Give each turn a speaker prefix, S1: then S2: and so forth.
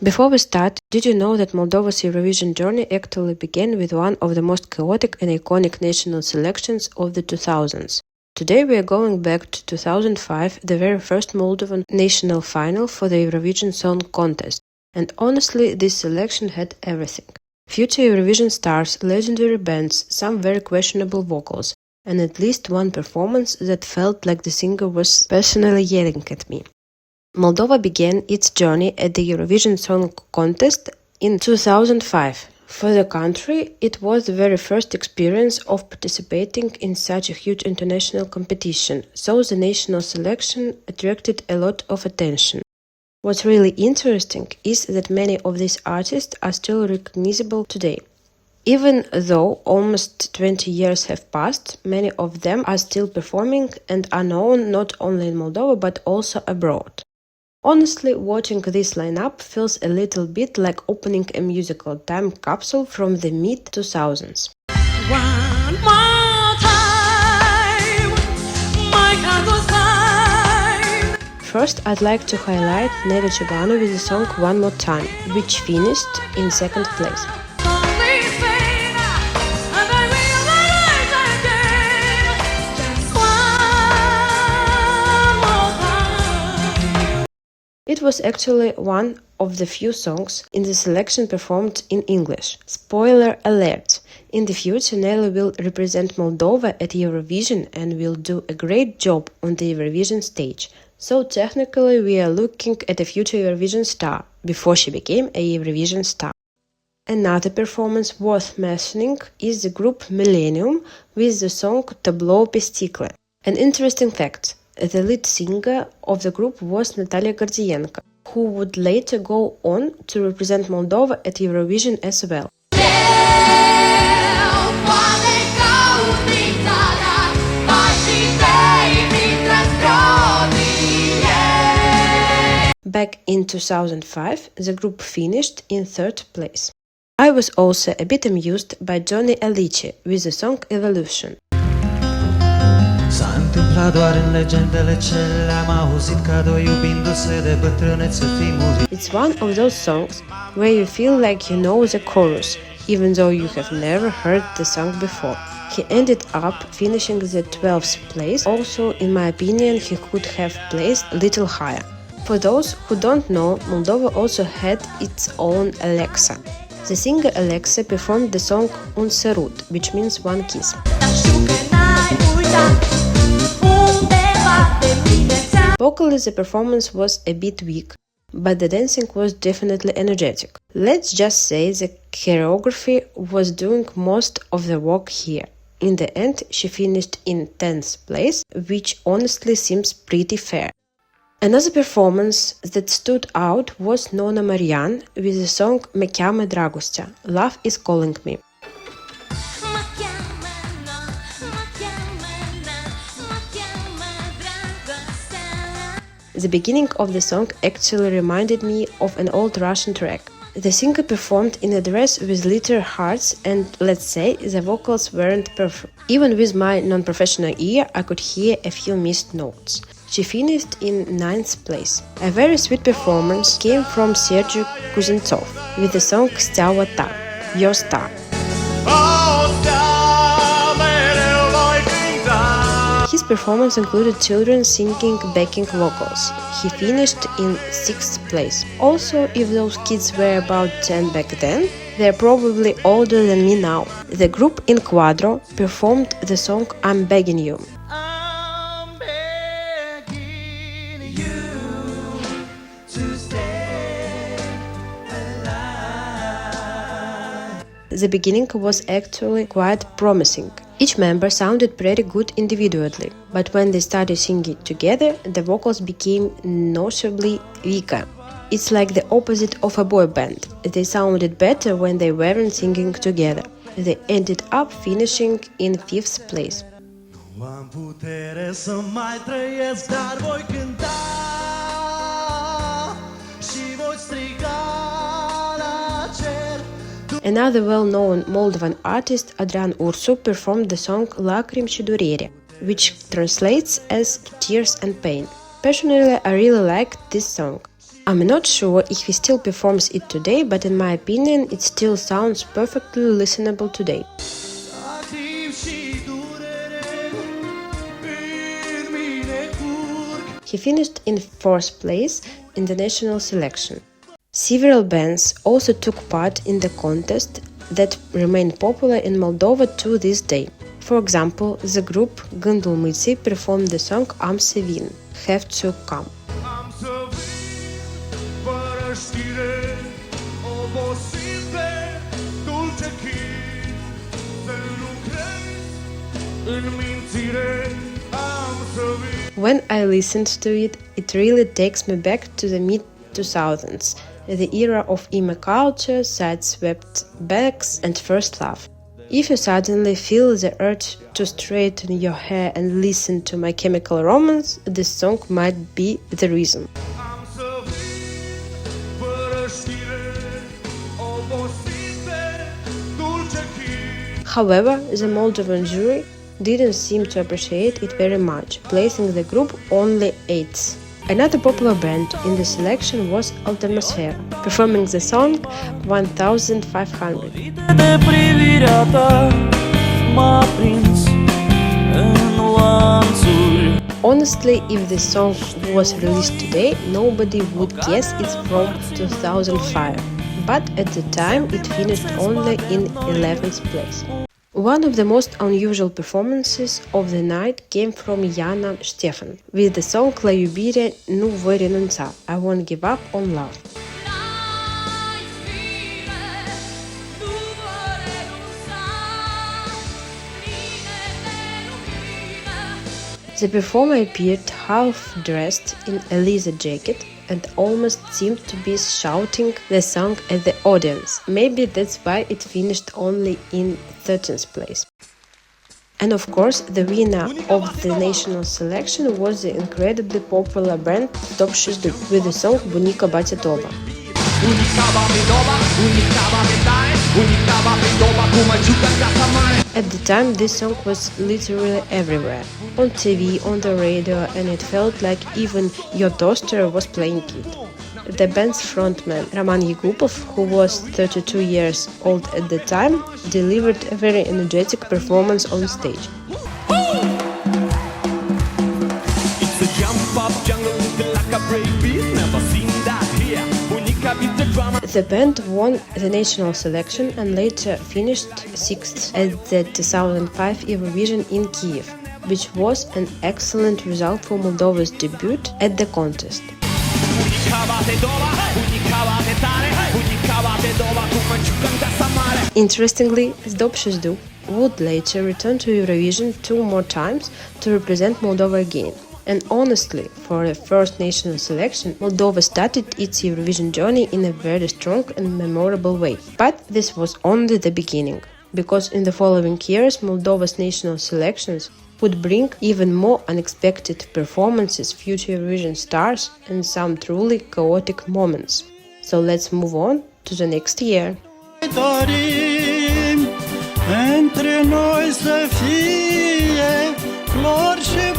S1: Before we start, did you know that Moldova's Eurovision journey actually began with one of the most chaotic and iconic national selections of the 2000s? Today we are going back to 2005, the very first Moldovan national final for the Eurovision Song Contest. And honestly, this selection had everything. Future Eurovision stars, legendary bands, some very questionable vocals, and at least one performance that felt like the singer was personally yelling at me. Moldova began its journey at the Eurovision Song Contest in 2005. For the country, it was the very first experience of participating in such a huge international competition, so the national selection attracted a lot of attention. What's really interesting is that many of these artists are still recognizable today. Even though almost 20 years have passed, many of them are still performing and are known not only in Moldova but also abroad. Honestly, watching this lineup feels a little bit like opening a musical time capsule from the mid-2000s.
S2: One more time, my heart was fine.
S1: First, I'd like to highlight Nelly Ciobanu with the song One More Time, which finished in second place. It was actually one of the few songs in the selection performed in English. Spoiler alert! In the future, Nelly will represent Moldova at Eurovision and will do a great job on the Eurovision stage. So technically, we are looking at a future Eurovision star, before she became a Eurovision star. Another performance worth mentioning is the group Millennium with the song Tableau Pesticle. An interesting fact. The lead singer of the group was Natalia Gordienko, who would later go on to represent Moldova at Eurovision as well. Back in 2005, the group finished in third place. I was also a bit amused by Johnny Alice with the song Evolution.
S3: S-a întâmplat doar în legendele cele am auzit ca doi iubindu-se de bătrânețe fi murit.
S1: It's one of those songs where you feel like you know the chorus, even though you have never heard the song before. He ended up finishing the 12th place. Also, in my opinion, he could have placed a little higher. For those who don't know, Moldova also had its own Alexa. The singer Alexa performed the song Un Sărut, which means one kiss. Vocally, the performance was a bit weak, but the dancing was definitely energetic. Let's just say the choreography was doing most of the work here. In the end, she finished in 10th place, which honestly seems pretty fair. Another performance that stood out was Nona Marian with the song Me cheamă dragostea, Love is Calling Me. The beginning of the song actually reminded me of an old Russian track. The singer performed in a dress with glitter hearts and, let's say, the vocals weren't perfect. Even with my non-professional ear, I could hear a few missed notes. She finished in 9th place. A very sweet performance came from Sergiu Kuznetsov with the song Steaua ta, Your Star. His performance included children singing backing vocals. He finished in 6th place. Also, if those kids were about 10 back then, they're probably older than me now. The group In Quadro performed the song I'm Begging You.
S3: I'm begging you to stay alive.
S1: The beginning was actually quite promising. Each member sounded pretty good individually, but when they started singing together, the vocals became noticeably weaker. It's like the opposite of a boy band. They sounded better when they weren't singing together. They ended up finishing in 5th place.
S3: Nu am putere să mai trăiesc, dar voi cânta și voi striga la cer.
S1: Another well-known Moldovan artist, Adrian Rusu, performed the song Lacrimi și durere, which translates as tears and pain. Personally, I really liked this song. I'm not sure if he still performs it today, but in my opinion, it still sounds perfectly listenable today. He finished in 4th place in the national selection. Several bands also took part in the contest that remain popular in Moldova to this day. For example, the group Gândul Mâinții performed the song Am să vin, Have to Come. When I listened to it, it really takes me back to the mid-2000s, the era of emo culture, side-swept bags and first love. If you suddenly feel the urge to straighten your hair and listen to My Chemical Romance, this song might be the reason. However, the Moldovan jury didn't seem to appreciate it very much, placing the group only 8th. Another popular band in the selection was Atmosfera, performing the song 1500. Honestly, if this song was released today, nobody would guess it's from 2005, but at the time it finished only in 11th place. One of the most unusual performances of the night came from Iana Ștefan with the song La iubire nu voi renunța, I won't give up on love. The performer appeared half-dressed in a leather jacket and almost seemed to be shouting the song at the audience. Maybe that's why it finished only in 13th place. And of course, the winner of the national selection was the incredibly popular band Zdub with the song Bunica Bătătoba. At the time, this song was literally everywhere, on TV, on the radio, and it felt like even your toaster was playing it. The band's frontman, Roman Yegupov, who was 32 years old at the time, delivered a very energetic performance on stage.
S2: It's a jump-up jungle looking like a brave beast, never seen that here.
S1: The band won the national selection and later finished 6th at the 2005 Eurovision in Kiev, which was an excellent result for Moldova's debut at the contest. Interestingly, Zdub would later return to Eurovision 2 more times to represent Moldova again. And honestly, for the first national selection, Moldova started its Eurovision journey in a very strong and memorable way. But this was only the beginning, because in the following years, Moldova's national selections would bring even more unexpected performances, future Eurovision stars, and some truly chaotic moments. So let's move on to the next year.
S4: Între noi să fie flori și